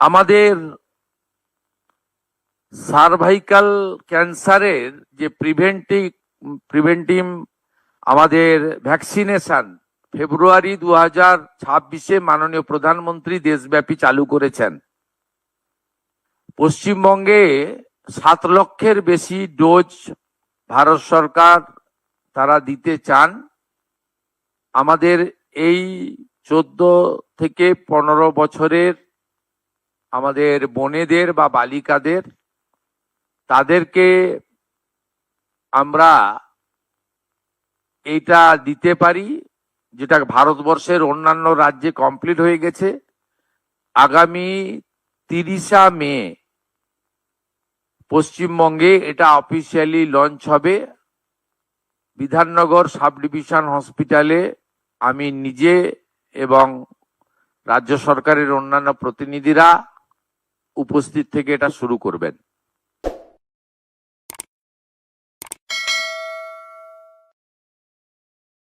আমাদের সার্ভাইকাল ক্যান্সারের যে প্রিভেন্টিভ আমাদের ভ্যাকসিনেশন ফেব্রুয়ারি 2026-এ মাননীয় প্রধানমন্ত্রী দেশব্যাপী চালু করেছেন। পশ্চিমবঙ্গে 7 লক্ষের বেশি ডোজ ভারত সরকার তারা দিতে চান। আমাদের এই 14 থেকে 15 বছরের আমাদের বোনেদের বা বালিকাদের তাদেরকে আমরা এটা দিতে পারি, যেটা ভারতবর্ষের অন্যান্য রাজ্যে কমপ্লিট হয়ে গেছে। আগামী 30 মে পশ্চিমবঙ্গে এটা অফিসিয়ালি লঞ্চ হবে। বিধাননগর সাব ডিভিশন হসপিটালে আমি নিজে এবং রাজ্য সরকারের অন্যান্য প্রতিনিধিরা উপস্থিত থেকে এটা শুরু করবেন।